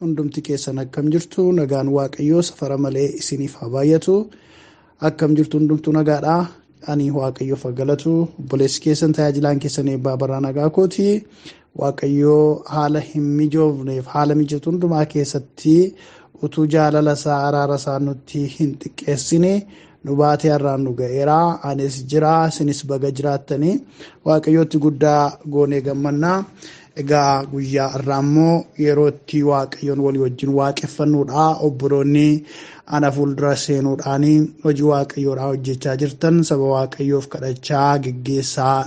hundumti keessan akkam jirtu nagaan waaqayyoo safara malee isiniif haa baay'atu. Akkam jirtu hundumtu nagaadha. Ani waaqayyoof galatu obboleessi keessan tajaajilaan keessan eebbaa baraa nagaa kooti. Waaqayyoo haala hin mijoofneef haala mijatu hundumaa keessatti utuu jaalala isaa araara isaa nutti hin xiqqeessine nu baatee har'aan nu ga'eera. Anis jira isinis baga jiraattanii waaqayyootti guddaa goonee gammannaa. Egaa guyyaa irraa immoo yeroo itti waaqayyoon walii wajjin waaqeffannuudha. Obboloonni ana fuuldura seenuudhaan hojii waaqayyoodhaa hojjechaa jirtan saba waaqayyoof kadhachaa geggeessaa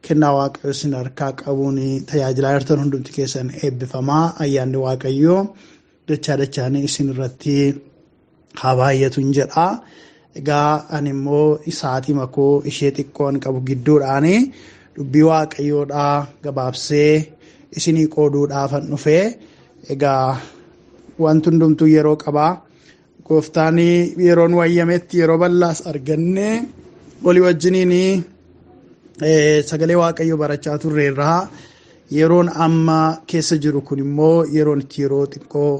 kennaa waaqayyoo isin harkaa qabuun tajaajilaa jirtan hundumti keessan eebbifamaa. Ayyaanni waaqayyoo dachaan isin irratti haa baay'atu jedha. Egaa ani immoo isaatii makoo ishee xiqqoon qabu gidduudhaan dubbii waaqayyoodhaa gabaabsee isinii qooduudhaafan dhufee. Egaa wanti hundumtuu yeroo qabaa. Gooftaan yeroon wayyametti yeroo bal'aas arganne walii wajjiniin sagalee waaqayyoo barachaa turreerraa. Yeroon amma keessa jiru kun immoo yeroon itti yeroo xiqqoo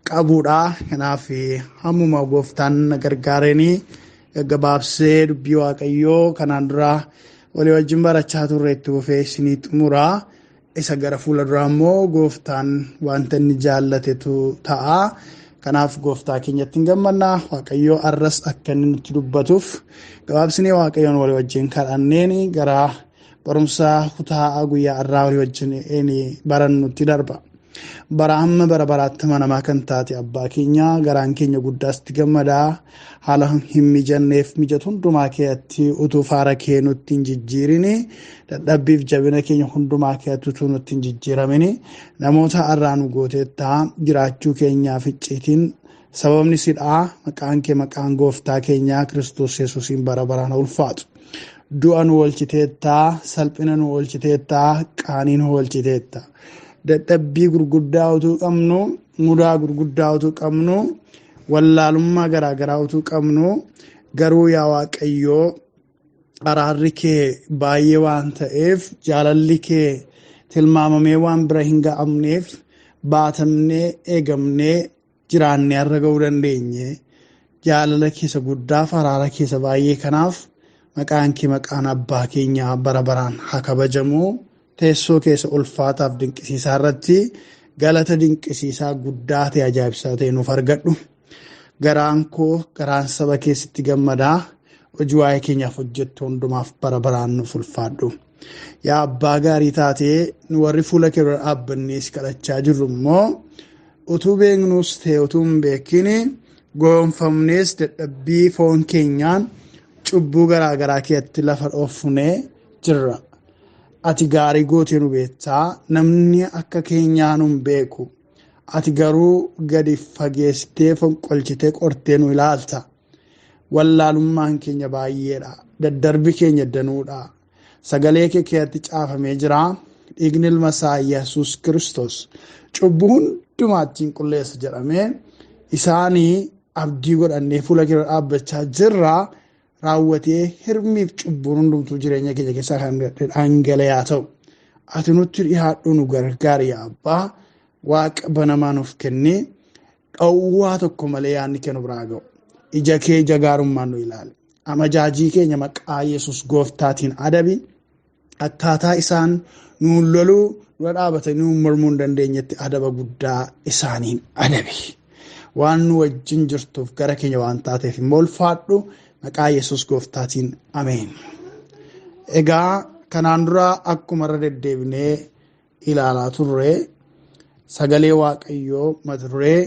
qabuudha. Kanaaf hammuma gooftaan gargaaranii gabaabsee dubbii waaqayyoo kanaan dura walii wajjin barachaa turre itti fufee isinii xumuraa. Isa gara fuula duraa immoo gooftaan wanta inni jaallatetu ta'a. Kanaaf gooftaa keenyatti hin gammannaa. Waaqayyoo arras akka inni nutti dubbatuuf gabaabsinee waaqayyoon walii wajjin kadhanneen gara barumsa kutaa guyyaa irraa walii wajjin barannutti darba. Bara hamma bara baraatti manamaa kan taate abbaa keenya garaan keenya guddaasti gammadaa. Haala hin mijanneef mijatu hundumaa keessatti utuu faara kee nutti hin jijjiirini. Dadhabbiif jabina keenya hundumaa keessatti utuu nutti hin jijjiiramini. Namoota irraa nu gooteettaa jiraachuu keenyaaf icciitiin sababni sidhaa maqaan kee maqaan gooftaa keenyaa Kiristoos Yesuusiin bara baraan ulfaatu. Du'a nu oolchiteettaa, salphina nu oolchiteettaa, qaanii nu oolchiteettaa. Dadhabbii gurguddaa utuu qabnu, mudaa gurguddaa utuu qabnu, wallaalummaa garaagaraa utuu qabnu, garuu yaa waaqayyoo araarri kee baay'ee waan ta'eef jaalalli kee tilmaamamee waan bira hin ga'amneef baatamnee eegamnee jiraannee har'a ga'uu dandeenye. Jaalala keessa guddaaf araara keessa baay'ee kanaaf maqaan kee maqaan abbaa keenyaa bara baraan haa kabajamu. Teessoo keessa ulfaataaf dinqisiisaa irratti galata dinqisiisaa guddaa ta'e ajaa'ibsaa ta'e nuuf argadhu. Garaan koo garaan saba keessatti gammadaa. Hojii waa'ee keenyaaf hojjettu hundumaaf bara baraan nuuf ulfaadhu. Yaa abbaa gaarii taatee nu warri fuula kee dura dhaabbannee si kadhachaa jirru immoo utuu beeknuus ta'e utuu hin beekin goonfamnees dadhabbii foon keenyaan cubbuu garaagaraa keessatti lafa dhoofnee jirra. Ati gaarii gootee nu beektaa. Namni akka keenyaa nu hin beeku. Ati garuu gadi fageessitee fonqolchitee qortee nu ilaalta. Wallaalummaan keenya baay'eedha. Daddarbi keenya danuudha. Sagalee kee keessatti caafamee jira. Dhiigni ilma isaa Yesuus Kiristoos cubbuu hundumaatti qulleessa jedhamee isaanii abdii godhannee fuula kee dhaabbachaa jirra. Raawwatee hirmiif cubbuun hundumtuu jireenya keenya keessaa kan dhangala'aa ta'u. Ati nutti dhiyaadhu nu gargaari yaa abbaa. Waaqa banamaa nuuf kennee dhowwaa tokko malee yaadni kee nu biraa ga'u. Ija kee ija gaarummaan nu ilaali. Amajaajii keenya maqaa Yesuus gooftaatiin adabi. Akkaataa isaan nuun loluu dura dhaabatanii nuun mormuu hin dandeenyetti adaba guddaa isaaniin adabi. Waan nu wajjin jirtuuf gara keenya waan taateef immoo ulfaadhu. Maqaa Yesuus gooftaatiin ameen. Egaa kanaan dura akkuma irra deddeebinee ilaalaa turre sagalee waaqayyoo mata duree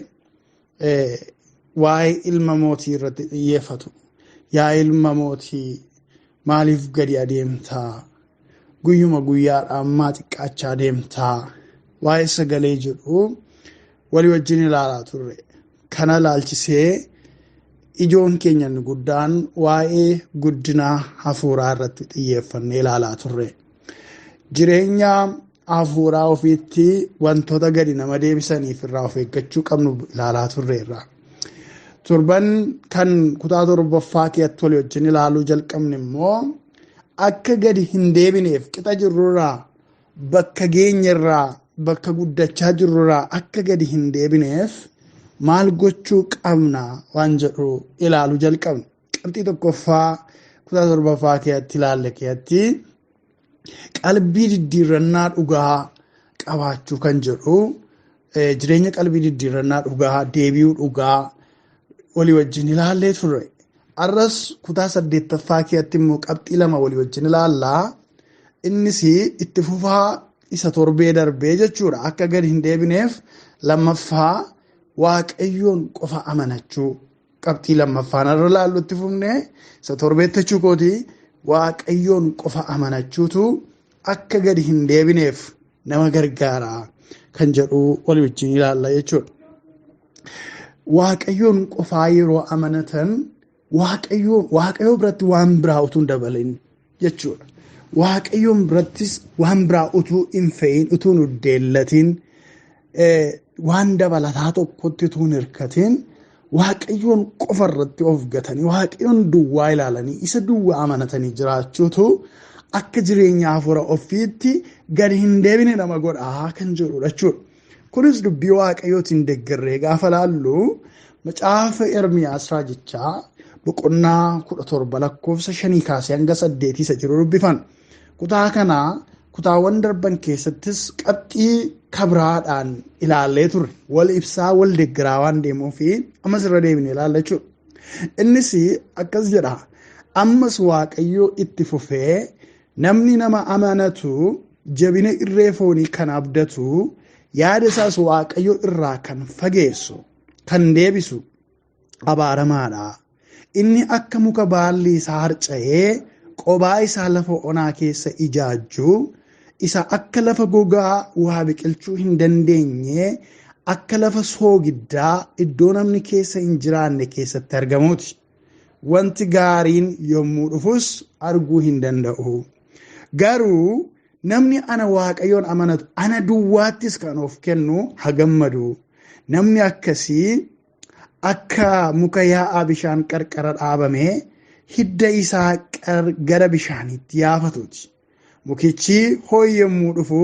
waa'ee ilma mootii irratti xiyyeeffatu. Yaa ilma mootii maaliif gadi adeemtaa? Guyyuma guyyaadhaan maa xiqqaachaa adeemtaa? Waa'ee sagalee jedhu walii wajjin ilaalaa turre. Kana ilaalchisee ijoon keenya guddaan waa'ee guddina hafuuraa irratti xiyyeeffannee ilaalaa turre. Jireenya hafuuraa ofiitti wantoota gadi nama deebisaniif irraa of eeggachuu qabnu ilaalaa turreerra. torban kan kutaa torbaffaa keessatti walii wajjin ilaaluu jalqabne immoo akka gadi hin deebineef qixa jirrurraa bakka geenyerraa bakka guddachaa jirrurraa akka gadi hin deebineef maal gochuu qabna waan jedhu ilaaluu jalqabne. Qabxii tokkoffaa kutaa torbaffaa keessatti ilaalle keessatti qalbii diddiirrannaa dhugaa qabaachuu kan jedhu jireenya qalbii diddiirrannaa dhugaa deebi'uu dhugaa walii wajjin ilaallee turre. Arras kutaa 8ffaa keessatti immoo qabxii 2 walii wajjin ilaallaa. Innis itti fufaa isa torbee darbee jechuudha. Akka gadi hin deebineef lammaffaa waaqayyoon qofa amanachuu. Qabxii 2ffaan irra ilaallu itti fufne isa torbeetti jechuu kooti waaqayyoon qofa amanachuutu akka gadi hin deebineef nama gargaara kan jedhu walii wajjin ilaalla jechuudha. Waaqayyoon qofaa yeroo amanatan waaqayyoo biratti waan biraa utuu hin dabalin jechuudha. Waaqayyoon birattis waan biraa utuu hin fe'in utuu hin deellatin waan dabalataa tokkotti utuu hin hirkatin waaqayyoon qofa irratti of gatanii waaqayyoon duwwaa ilaalanii isa duwwaa amanatanii jiraachuutu akka jireenya hafuura ofiitti gadi hin deebine nama godhaa kan jedhudha jechuudha. Kunis dubbii waaqayyootiin deeggarree gaafa laallu macaafa Ermiyaas raajichaa boqonnaa 17 lakkoofsa 5 kaasee hanga 8 isa jiru dubbifan. Kutaa kanaa kutaawwan darban keessattis qabxii kabraadhaan ilaallee turre wal ibsaa wal deeggaraa waan deemuufi ammas irra deebine ilaalla jechuudha. Innis akkas jedha. Ammas waaqayyoo itti fufee namni nama amanatu jabina irree foonii kan abdatu yaada isaas waaqayyoo irraa kan fageessu kan deebisu abaaramaadha. Inni akka muka baalli isaa harca'ee qobaa isaa lafa onaa keessa ijaajju isa akka lafa gogaa waa biqilchuu hin dandeenye akka lafa soogiddaa iddoo namni keessa hin jiraanne keessatti argamuuti. Wanti gaariin yommuu dhufus arguu hin danda'u. Garuu namni ana waaqayyoon amanatu ana duwwaattis kan of kennu hagammadu. Namni akkasii akka muka yaa'aa bishaan qarqara dhaabame hidda isaa gara bishaaniitti yaafatuuti. Mukichi hoo'i yommuu dhufu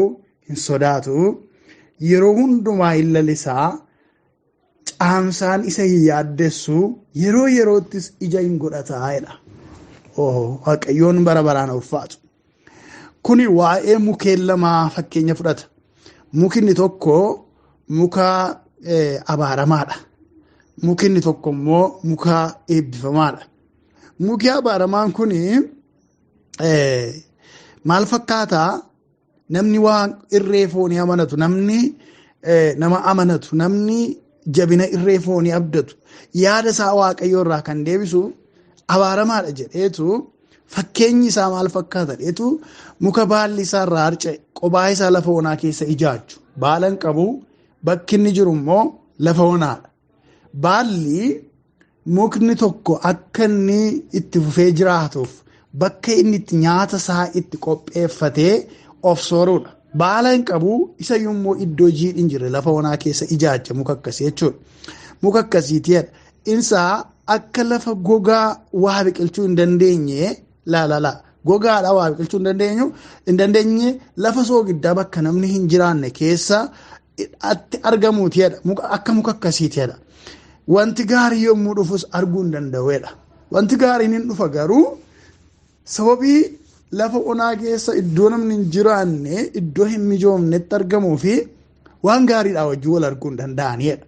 hin sodaatu. Yeroo hundumaa hin lalisaa. Caamsaan isa hin yaaddessu. Yeroo yeroottis ija hin godhataa'edha. Waaqayyoon bara baraan ulfaatu. Kuni waa'ee mukeen lamaa fakkeenya fudhata. Mukinni tokko muka abaaramaadha. Mukinni tokko immoo muka eebbifamaadha. Muki abaaramaan kuni maal fakkaataa? Namni waan irree foonii amanatu, namni nama amanatu, namni jabina irree foonii abdatu, yaada isaa waaqayyoo irraa kan deebisu abaaramaadha jedheetu fakkeenyi isaa maal fakkaata jedheetu muka baalli isaa irraa harca'e qobaa isaa lafa onaa keessa ijaaju. Baalan qabu bakki inni jiru immoo lafa onaadha. Baalli mukni tokko akka inni itti fufee jiraatuuf bakka inni itti nyaata isaa itti qopheeffatee of sooruudha. Baala hin qabu isa yommuu iddoo jiidhin jirre lafa onaa keessa ijaaja muka akkasii jechuudha. Muka akkasiitiidha. Insaa akka lafa gogaa waa biqilchuu hin dandeenye gogaadha waa biqilchuu hin dandeenye lafa soogiddaa bakka namni hin jiraanne keessa itti argamuutiidha. Akka muka akkasiitiidha. Wanti gaarii yommuu dhufus arguu hin danda'uudha. Wanti gaariin hin dhufa garuu sababii lafa onaa keessa iddoo namni hin jiraanne iddoo hin mijoomnetti argamuu fi waan gaariidhaa wajjin wal arguu hin danda'anidha.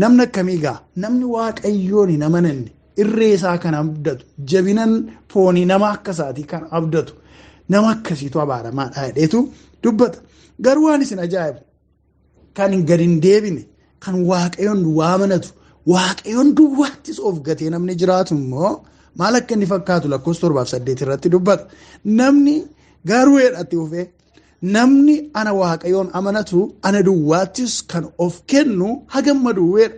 Namni akkamii gaa? Namni waaqayyoon hin amananne irree isaa kan abdatu jabinan foonii nama akkasaatii kan abdatu nama akkasiitu abaaramaadha jedheetu dubbata. Garuu waan isin ajaa'ibu kan gadi hin deebine kan waaqayyoon duwwaa amanatu waaqayyoon duwwaattis of gatee namni jiraatu immoo maal akka inni fakkaatu lakkoofsa 7-8 irratti dubbata. Namni garuu jedhatti dhufee namni ana waaqayyoon amanatu ana duwwaattis kan of kennu hagammadu jedha.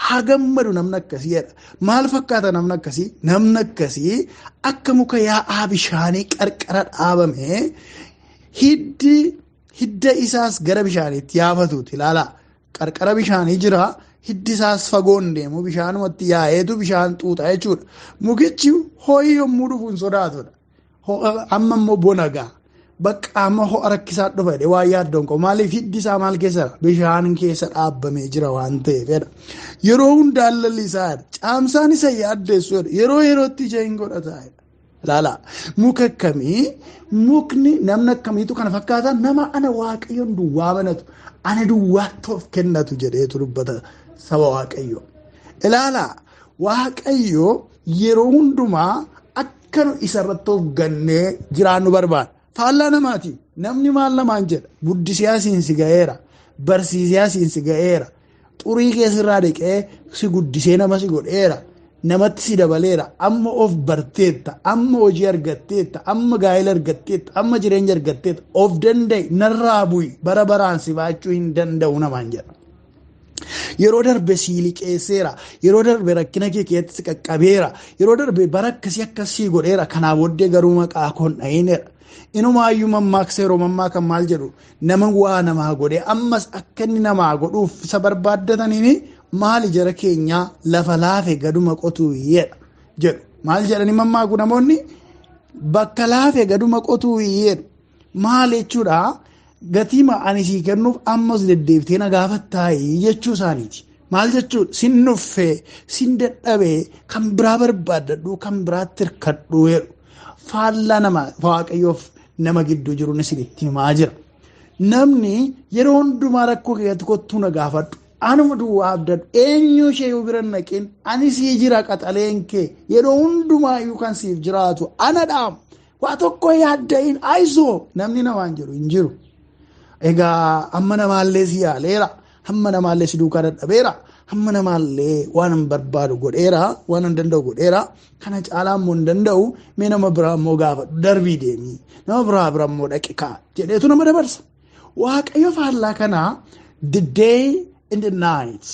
Hagammadu namni akkasii jedha. Maal fakkaata namni akkasii? Namni akkasii akka muka yaa'aa bishaanii qarqara dhaabame hidda isaas gara bishaaniitti yaafatuuti. Ilaalaa qarqara bishaanii jira. hiddisaas fagoon deemu bishaanumatti yaa'eetu bishaan xuuxa jechuudha. Mukichi ho'i yommuu dhufu hin sodaatudha. Amma immoo bona ga'a. Bakka amma ho'a rakkisaa dhufa jedhee waa yaaddoon qabu. Maaliif hiddisaa maal keessa bishaan keessa dhaabbamee jira waan ta'eefidha. Yeroo hundaan lallisaa caamsaan isa yaaddeessu yeroo yerootti ija hin godhataa. Laala muka akkamii mukni namni akkamiitu kana fakkaata nama ana waaqayyoon duwwaa amanatu ana duwwaatti of kennatu jedheetu dubbata saba waaqayyo. Ilaala waaqayyo yeroo hundumaa akka isarratti of gannee jiraannu barbaada. Faallaa namaati namni maal namaan jedha guddisee asiin si ga'eera barsiisee asiin si ga'eera xurii keessirraa dhiqee si guddisee nama si godheera. Namatti si dabaleera amma of barteetta amma hojii argatteetta amma gaa'ela argatteetta amma jireenya argatteetta of danda'i narraa bu'i bara baraan si baachuu hin danda'u namaan jedha. Yeroo darbe sii liqeesseera yeroo darbe rakkina kee keessatti si qaqqabeera yeroo darbe bara akkasii godheera kanaa booddee garuu maqaa koon dha'ineera. Inumaayyuu mammaaksa yeroo mammaakan maal jedhu nama waa namaa godhee ammas akka inni namaa godhuuf isa barbaaddataniini. Maali jara keenya lafa laafe gaduma qotuu jedhu maal jedhani mammaaku namoonni bakka laafe gaduma qotuu jedhu maal jechuudha gatiima ani sii kennuuf ammas deddeebitee na gaafattaayi jechuu isaaniiti. Maal jechuudha sin nuffee sin dadhabee kan biraa barbaadadhu kan biraatti hirkadhu jedhu faallaa nama waaqayyoof nama gidduu jiru isinitti himaa jira. Namni yeroo hundumaa rakkoo keessatti kottuu na gaafadhu. Anuma duwwaa abdadhu eenyu ishee yoo bira naqin ani sii jira qaxaleen kee yeroo hundumaa kan siif jiraatu ana dhaam waa tokko yaadda'in aayisoo namni namaan jiru hin jiru. Egaa amma namaallee si yaaleera hamma namaallee si duukaa dadhabeera hamma namaallee waan hin barbaadu godheera waan hin danda'u godheera kana caalaa immoo hin danda'u mee nama biraa immoo gaafadhu darbii deemii nama biraa immoo dhaqikaa jedheetu nama dabarsa. Waaqayyo faallaa kanaa the day in the night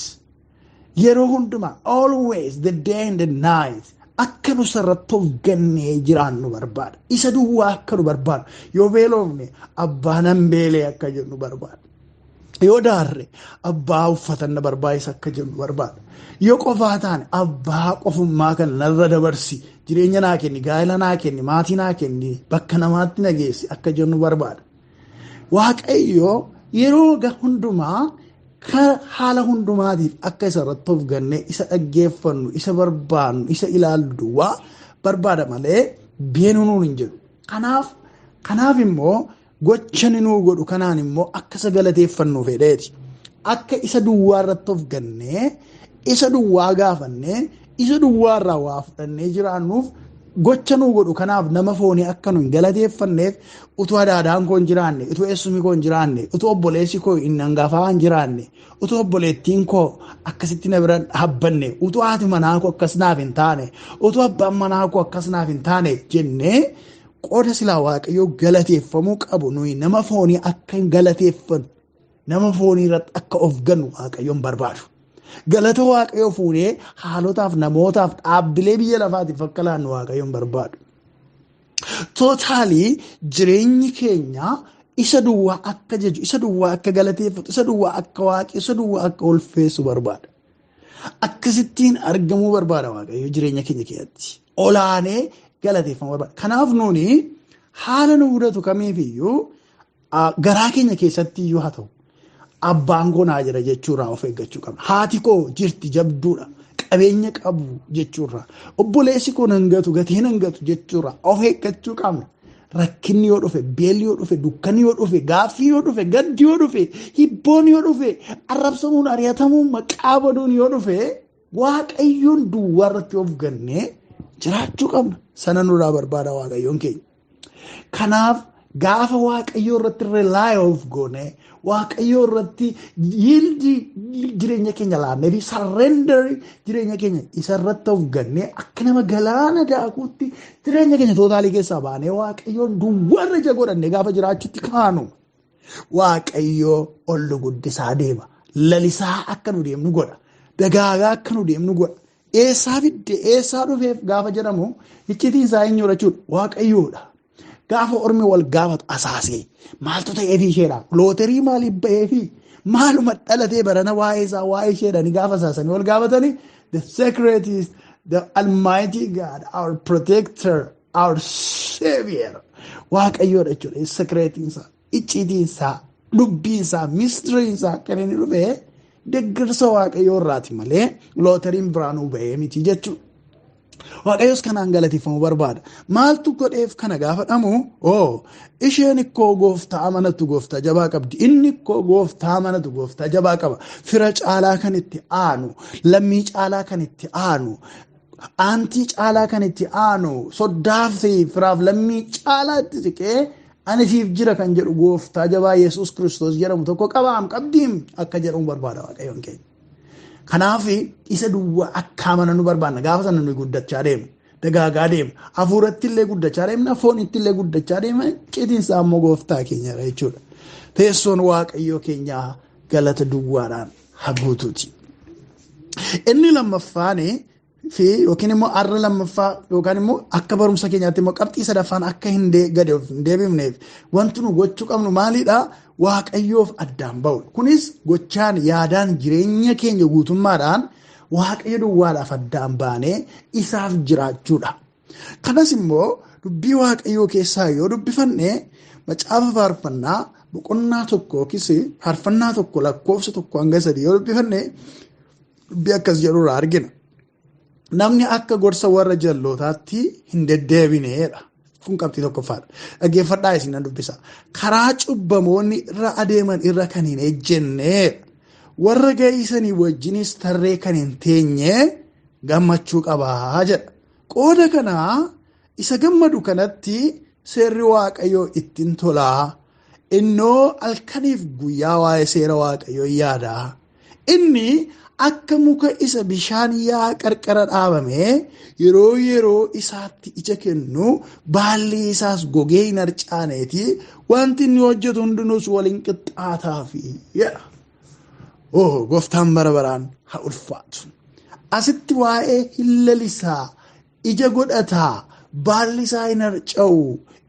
yeroo hundumaa always the day in the night akka nu sarratti of gannee jiraannu barbaada. Isa duwwaa akka nu barbaadu yoo beelofne abbaa nan beelee akka jennu barbaada. Yoo daarre abbaa uffatan na barbaachisa akka jennu barbaada. Yoo qofaa taane abbaa qofummaa kan narra dabarsi jireenya naa kenni gaa'ela naa kenni maatii naa kenni bakka namaatti na geessi akka jennu barbaada. Waaqayyo yeroo hundumaa haala hundumaatiif akka isa irratti of gannee isa dhaggeeffannu isa barbaannu isa ilaallu duwwaa barbaada malee beenu nuun hin jedhu. Kanaaf immoo gochani nuu godhu kanaan immoo akka isa galateeffannu fedheeti. Akka isa duwwaa irratti of gannee isa duwwaa gaafannee isa duwwaa irraa waa fudhannee jiraannuuf gocha nuu godhu kanaaf nama foonii akka nu hin galateeffanneef utuu adaadaan koo hin jiraanne utuu eessumii koo hin jiraanne utuu obboleessi koo hin hangafaa hin jiraanne utuu obboleettiin koo akkasitti na bira dhaabbanne utuu haati manaa koo akkas naaf hin taane utuu abbaan manaa koo akkas naaf hin taane jennee qooda silaa waaqayyoo galateeffamuu qabu nuyi nama foonii akka hin galateeffannu nama foonii irratti akka of gannu waaqayyoon barbaadu. Galata waaqayyoo fuudhee haalotaaf namootaaf dhaabbilee biyya lafaatiif akka laannu waaqayyoon barbaadu. Tootaalii jireenyi keenya isa duwwaa akka jaju isa duwwaa akka galateeffatu isa duwwaa akka waaqi isa duwwaa akka ulfeessu barbaada. Akkasittiin argamuu barbaada waaqayyo jireenya keenya keessatti olaanee galateeffamuu barbaada. Kanaaf nuuni haala nu mudatu kamiifiyyuu garaa keenya keessatti iyyuu haa ta'u. Abbaan koo naa jira jechuurraa of eeggachuu qabna. Haati koo jirti jabduudha. Qabeenya qabu jechuurraa. Obboleessi koo nan gatu gatii nan gatu jechuurraa of eeggachuu qabna. Rakkinni yoo dhufe, beelli yoo dhufe, dukkanni yoo dhufe, gaaffii yoo dhufe, gaddi yoo dhufe, hibboon yoo dhufe, arrabsamuun, ari'atamuun, maqaa baduun yoo dhufe, waaqayyoon duwwaa irratti of gannee jiraachuu qabna. Sana nurraa barbaada waaqayyoon keenya. Kanaaf gaafa waaqayyoo irratti rely of goone waaqayyoo irratti yildi jireenya keenya laannee fi surrender jireenya keenya isa irratti of gannee akka nama galaana daakuutti jireenya keenya tootaalii keessaa baanee waaqayyoon duwwaa irra godhannee gaafa jiraachuutti kaanu waaqayyoo ol guddisaa deema. Lalisaa akka nu deemnu godha. Dagaagaa akka nu deemnu godha. Eessaa fidde eessaa dhufeef gaafa jedhamu iccitiin isaa eenyu jechuudha waaqayyoodha. Gaafa ormi wal gaafatu asaasee maaltu ta'eefi isheedha looterii maaliif ba'eefi maaluma dhalatee barana waa'ee isaa waa'ee isheedha ni gaafa saasanii wal gaafatanii the secret is the almighty God our protector our savior waaqayyoodha jechuudha secretiin isaa icciitiin isaa dubbiin isaa mistiriin isaa kan inni dhufe deeggarsa waaqayyoo irraati malee lootariin biraanuu ba'ee miti jechuudha. Waaqayyoos kanaan galateeffamu barbaada. Maaltu godheef kana gaafadhamu? Isheen ikkoo gooftaa amanatu gooftaa jabaa qabdi. Inni ikkoo gooftaa amanatu gooftaa jabaa qaba. Fira caalaa kan itti aanu, lammii caalaa kan itti aanu, aantii caalaa kan itti aanu, soddaaf firaaf lammii caalaa itti siqee ani siif jira kan jedhu gooftaa jabaa Yesuus Kiristoos jedhamu tokko qabaam qabdiim akka jedhamu barbaada waaqayyoon keenya. Kanaaf isa duwwaa akka amananu barbaanna gaafa sana nuyi guddachaa deemna dagaagaa deemna hafuuratti illee guddachaa deemna foonitti illee guddachaa deemna cidhiinsa ammoo gooftaa keenyadha jechuudha. Teessoon waaqayyoo keenyaa galata duwwaadhaan haguutuuti. Inni lammaffaan fi yookiin immoo arra lammaffaa yookaan immoo akka barumsa keenyaatti immoo qabxii sadaffaan akka hin deebifneef wanti nu gochuu qabnu maalidha? Waaqayyoof addaan ba'u. Kunis gochaan yaadaan jireenya keenya guutummaadhaan waaqayyo duwwaadhaaf addaan baanee isaaf jiraachuudha. Kanas immoo dubbii waaqayyoo keessaa yoo dubbifanne macaafa faarfannaa boqonnaa tokko yookiis faarfannaa tokko lakkoofsa tokko hanga 3 yoo dubbifanne dubbii akkas jedhurraa argina. Namni akka gorsa warra jallootaatti hin deddeebineedha. Kun qabxii tokkoffaadha. Dhaggeeffadhaa isin nan dubbisa. Karaa cubbamoonni irra adeeman irra kan hin ejjenne warra ga'iisanii wajjinis tarree kan hin teenye gammachuu qabaa jedha. Qooda kanaa isa gammadu kanatti seerri waaqayyoo ittiin tolaa. Innoo halkaniif guyyaa waa'ee seera waaqayyoo yaada. Inni akka muka isa bishaan yaa qarqara dhaabame yeroo isaatti ija kennu baalli isaas gogee hin harcaaneeti wanti inni hojjetu hundinuus waliin qixxaataafi jedha. Gooftaan bara baraan haa ulfaatu. Asitti waa'ee hin lalisaa ija godhataa baalli isaa hin harca'u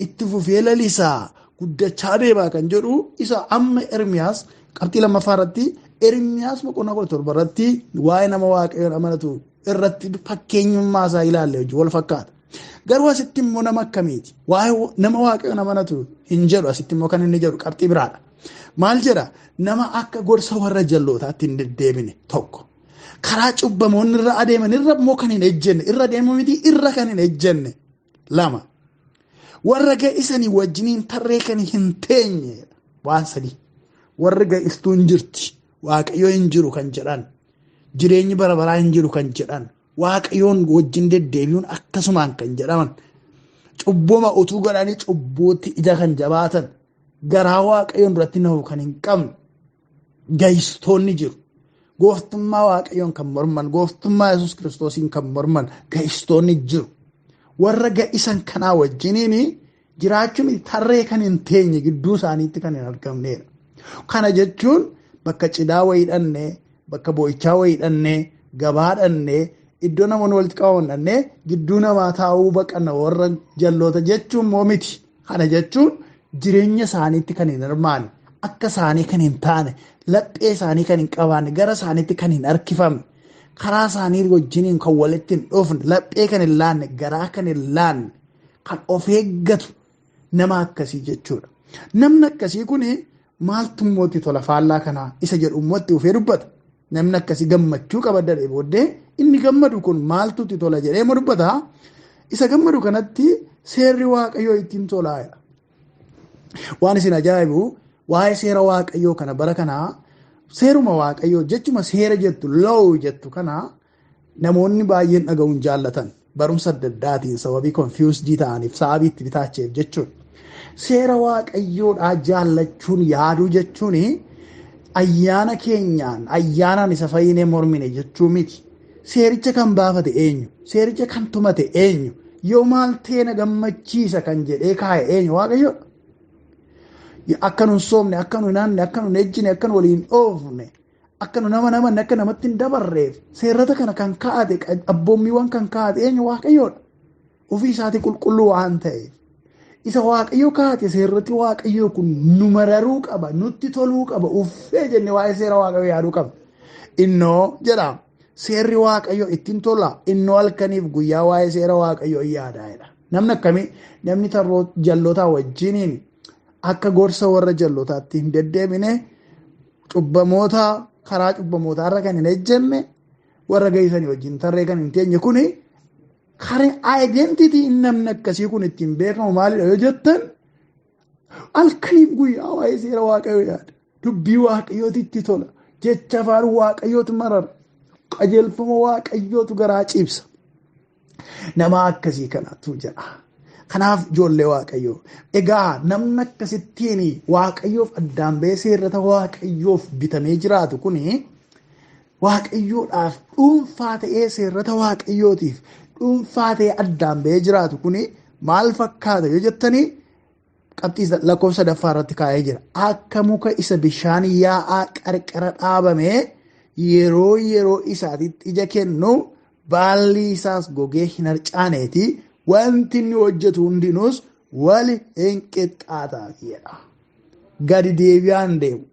itti fufee lalisaa guddachaa deemaa kan jedhu isa amma Ermiyaas qabxii lammaffaa irratti Ermiyaas boqonnaa 17 irratti waa'ee nama waaqayyoon amanatu irratti fakkeenyummaa isaa ilaalle hojii wal fakkaata. Garuu asitti immoo nama akkamiiti? Waa'ee nama waaqayyoon amanatu hin jedhu asitti immoo kan inni jedhu qabxii biraadha. Maal jedha? Nama akka gorsa warra jallootaatti hin deddeebine tokko. Karaa cubbamoonni irra adeeman irra immoo kan hin ejjenne irra deemu miti irra kan hin ejjenne 2. Warra ga'isanii wajjiniin tarree kan hin teenye waan 3. Warra ga'istuun jirti. Waaqayyoo hin jiru kan jedhan jireenyi bara baraa hin jiru kan jedhan waaqayyoon wajjin deddeebi'uun akkasumaan kan jedhaman cubbuma utuu godhanii cubbuutti ija kan jabaatan garaa waaqayyoon duratti nahu kan hin qabne ga'istoonni jiru. Gooftummaa waaqayyoon kan morman gooftummaa Yesuus Kiristoosiin kan morman ga'istoonni jiru. Warra ga'isan kanaa wajjiniin jiraachuun tarree kan hin teenye gidduu isaaniitti kan hin argamneedha. Kana jechuun bakka cidhaa wayii dhannee, bakka boo'ichaa wayii dhannee, gabaa dhannee, iddoo namoonni walitti qabaman dhannee gidduu namaa taa'uu baqanna warra jalloota jechuun moo miti. Kana jechuun jireenya isaaniitti kan hin hirmaanne, akka isaanii kan hin taane, laphee isaanii kan hin qabaanne, gara isaaniitti kan hin harkifamne, karaa isaanii wajjiniin kan walitti hin dhufne, laphee kan hin laanne, garaa kan hin laanne, kan of eeggatu nama akkasii jechuudha. Namni akkasii kun maaltu immoo itti tola faallaa kanaa isa jedhu immoo itti ufee dubbata. Namni akkasii gammachuu qaba dadhee booddee inni gammadu kun maaltu itti tola jedhee immoo dubbata. Isa gammadu kanatti seerri waaqayyoo ittiin tolaa'edha. Waan isin ajaa'ibu waa'ee seera waaqayyoo kana bara kanaa seeruma waaqayyoo jechuma seera jettu law jettu kana namoonni baay'een dhaga'uun jaallatan barumsa adda addaatiin sababii confused ta'aniif sababii itti bitaacheef jechuudha. Seera waaqayyoodhaa jaallachuun yaaduu jechuun ayyaana keenyaan ayyaanaan isa fayyinee mormine jechuu miti. Seericha kan baafate eenyu? Seericha kan tumate eenyu? Yoo maal ta'e na gammachiisa kan jedhee kaa'e eenyu? Waaqayyoodha. Akka nu hin soomne, akka nu hin aanne, akka nu hin ejjine, akka nu waliin dhoofne, akka nu nama namanne, akka namatti hin dabarreef seerota kana kan kaa'ate abboommiiwwan kan kaa'ate eenyu? Waaqayyoodha. Ofii isaatii qulqulluu waan ta'eef. isa waaqayyo kaate seerratti waaqayyo kun nu mararuu qaba nutti toluu qaba uffee jenne waa'ee seera waaqayyo yaaduu qaba innoo jedha seerri waaqayyo ittiin tola innoo halkaniif guyyaa waa'ee seera waaqayyo yaadaa'edha namni akkamii namni tarroo jallootaa wajjiniin akka gorsa warra jallootaatti hin deddeebine cubbamoota karaa cubbamootaa irra kan hin ejjenne warra geessanii wajjin tarree kan hin teenye kuni karaa identity namni akkasii kun ittiin beekamu maalidha yoo jettan halkaniif guyyaa waa'ee seera waaqayyo yaada dubbii waaqayyootitti tola jecha afaan waaqayyootu marara qajeelfama waaqayyootu garaa ciibsa nama akkasii kanatu jedha kanaaf ijoollee waaqayyoo egaa namni akkasittiin waaqayyoof addaan ba'ee seerrata waaqayyoof bitamee jiraatu kuni waaqayyoodhaaf dhuunfaa ta'ee seerrata waaqayyootiif dhuunfaa ta'ee addaan ba'ee jiraatu kuni maal fakkaata yoo jettanii qabxii lakkoofsa sadaffaa irratti kaa'ee jira akka muka isa bishaan yaa'aa qarqara dhaabamee yeroo isaatitti ija kennu baalli isaas gogee hin harcaaneeti wanti inni hojjetu hundinuus wali hin qixxaataafidha. Gadi deebi'aan deemu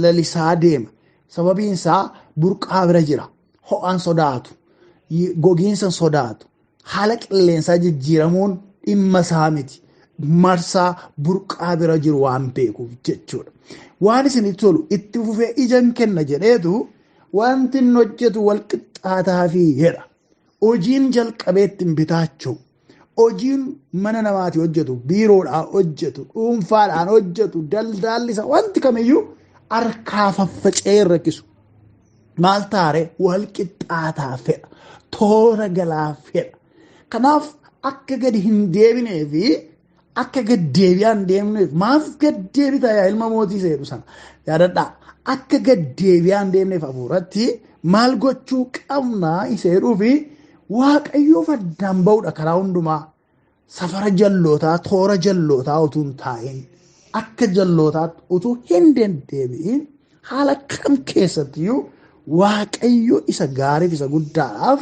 lalisaa deema sababiin isaa burqaa bira jira ho'aan sodaatu gogiinsa sodaatu haala qilleensaa jijjiiramuun dhimma isaa miti marsaa burqaa bira jiru waan beekuuf jechuudha. Waan isinitti tolu itti fufee ija kenna jedheetu wanti inni hojjetu wal qixxaataafii jedha. Hojiin jalqabeetti hin bitaachuu hojiin mana namaati hojjetu biiroodhaan hojjetu dhuunfaadhaan hojjetu daldaalli wanti kamiyyuu harkaa faffacee rakkisu maal taare wal qixxaataa fedha toora galaa fedha kanaaf akka gadi hin deebinee fi akka gad deebi'aan deemneef maaf gad deebita yaa ilma mootii seedu sana yaadadhaa akka gad deebi'aan deemneef hafuuratti maal gochuu qabnaa iseedhuu fi waaqayyoof addaan ba'uudha karaa hundumaa safara jallootaa toora jallootaa utuu hin taa'in akka jallootaatti utuu hin deddeebi'in haala kam keessattiyyuu waaqayyo isa gaariif isa guddaadhaaf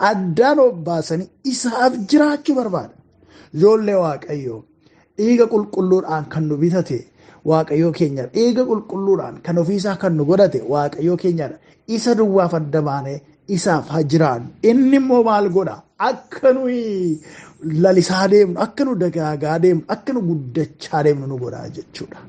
addaan of baasanii isaaf jiraachuu barbaada. Ijoollee waaqayyoo dhiiga qulqulluudhaan kan nu bitate waaqayyoo keenya dhiiga qulqulluudhaan kan ofiisaa kan nu godhate waaqayyoo keenyadha. Isa duwwaaf adda baanee isaaf haa jiraannu inni immoo maal godha akka nuyi lalisaa deemnu akka nu dagaagaa deemnu akka nu guddachaa deemnu nu godha jechuudha.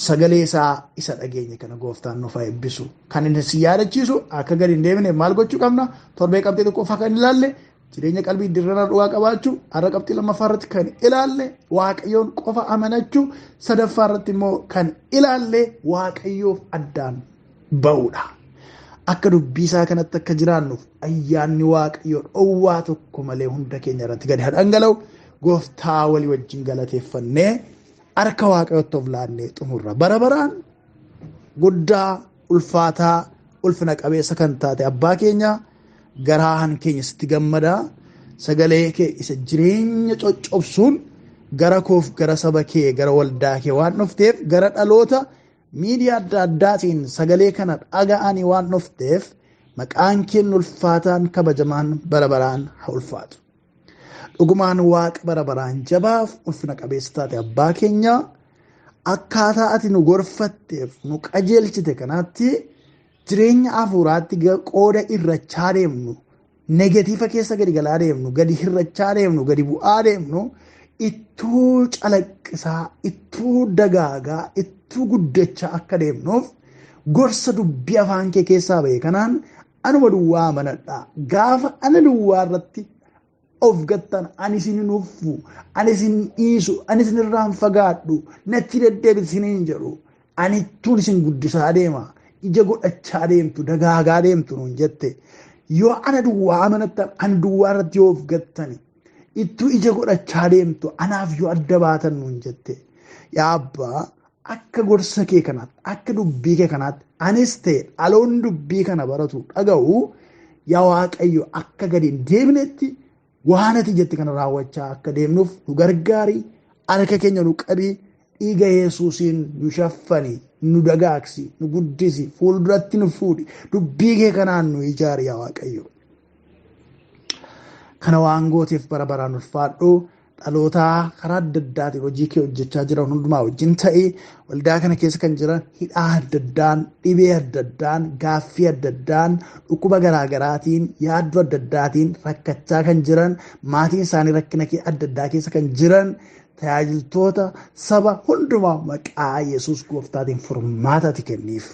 Sagalee isaa isa dhageenya kana gooftaan nuuf haa eebbisu kan inni si yaadachiisu akka gadi hin deemne maal gochuu qabna torbee qabxii tokko qofa kan ilaalle jireenya qalbii dirrana dhugaa qabaachuu har'a qabxii lammaffaa irratti kan ilaalle waaqayyoon qofa amanachuu sadaffaa irratti immoo kan ilaalle waaqayyoof addaan ba'uudha. Akka dubbii isaa kanatti akka jiraannuuf ayyaanni waaqayyoo dhowwaa tokko malee hunda keenya irratti gadi dhangala'u gooftaa walii wajjin galateeffannee harka waaqayyootti of laannee xumurra bara baraan guddaa ulfaataa ulfina qabeessa kan taate abbaa keenya garaan keenya sitti gammadaa sagalee kee isa jireenya coccobsuun gara koof gara saba kee gara waldaa kee waan dhufteef gara dhaloota miidiyaa adda addaatiin sagalee kana dhaga'anii waan dhufteef maqaan keen ulfaataan kabajamaan bara baraan haa ulfaatu. Dhugumaan waaqa bara baraan jabaaf ulfina qabeessa taate abbaa keenya akkaataa ati nu gorfatteef nu qajeelchite kanaatti jireenya hafuuraatti qooda irrachaa deemnu negatiifa keessa gadi galaa deemnu gadi hirrachaa deemnu gadi bu'aa deemnu ittuu calaqqisaa ittuu dagaagaa ittuu guddachaa akka deemnuuf gorsa dubbii afaan kee keessaa ba'e kanaan anuma duwwaa amanadhaa gaafa ana duwwaa irratti of gattan ani isin nuffu ani isin dhiisu ani isin irraan fagaadhu natti deddeebitu isiniin jedhu ani ittuun isin guddisaa deema ija godhachaa deemtu dagaagaa deemtu nuun jette yoo ana duwwaa amanattan ani duwwaa irratti yoo of gattani ittuu ija godhachaa deemtu anaaf yoo adda baatan nuun jette yaa abbaa akka gorsa kee kanaatti akka dubbii kee kanaatti anis ta'e dhaloon dubbii kana baratu dhaga'u yaa waaqayyo akka gadi hin deebinetti waan ati jette kana raawwachaa akka deemnuuf nu gargaari harka keenya nu qabii dhiiga Yesuusiin nu shaffani nu dagaaksi nu guddisi fuulduratti nu fuudhi dubbii kee kanaan nu ijaari yaa waaqayyo kana waan gooteef bara baraan ulfaadhu dhalootaa karaa adda addaatiin hojii kee hojjechaa jiran hundumaa wajjin ta'ii waldaa kana keessa kan jiran hidhaa adda addaan, dhibee adda addaan, gaaffii adda addaan, dhukkuba garaagaraatiin, yaaddoo adda addaatiin rakkachaa kan jiran, maatiin isaanii rakkina adda addaa keessa kan jiran tajaajiltoota saba hundumaa maqaa Yesuus Gooftaatiin furmaata ati kenniif.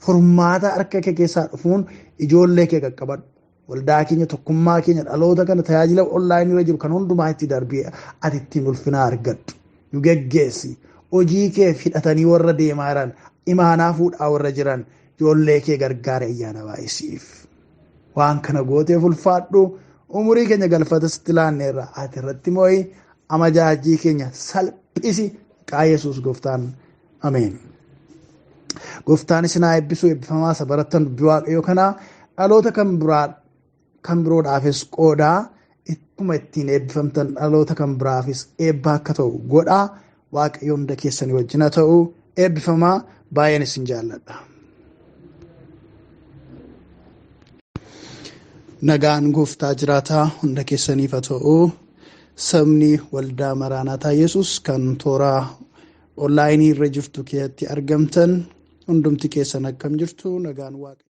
Furmaata harka kee keessaa dhufuun ijoollee kee qaqqabadhu. Waldaa keenya tokkummaa keenya dhaloota kana tajaajila onlaayinii irra jiru kan hundumaa itti darbee ati ittiin ulfinaa argadhu. Nu geggeessi. Hojii kee hidhatanii warra deemaa jiran, imaanaa fuudhaa warra jiran ijoollee kee gargaara ayyaana baay'isiif. Waan kana gooteef ulfaadhu. Umurii keenya galfata sitti laanneerra ati irratti moo'ii amajaajii keenya salphisi maqaa Yesuus Gooftaan. Ameen. Gooftaan isin haa eebbisu. Eebbifamaa isa barattan dubbii Waaqayyoo kanaa dhaloota kan biroodhaafis qoodaa ittuma ittiin eebbifamtan dhaloota kan biraafis eebba akka ta'u godhaa. Waaqayyo hunda keessanii wajjin haa ta'u. Eebbifamaa. Baay'een isin jaalladha. Nagaan Gooftaa jiraataa hunda keessaniif haa ta'u. Sabni waldaa Maraanaataa Yesuus kan toora onlaayinii irra jirtu keessatti argamtan hundumti keessan akkam jirtu nagaan Waaqayyo.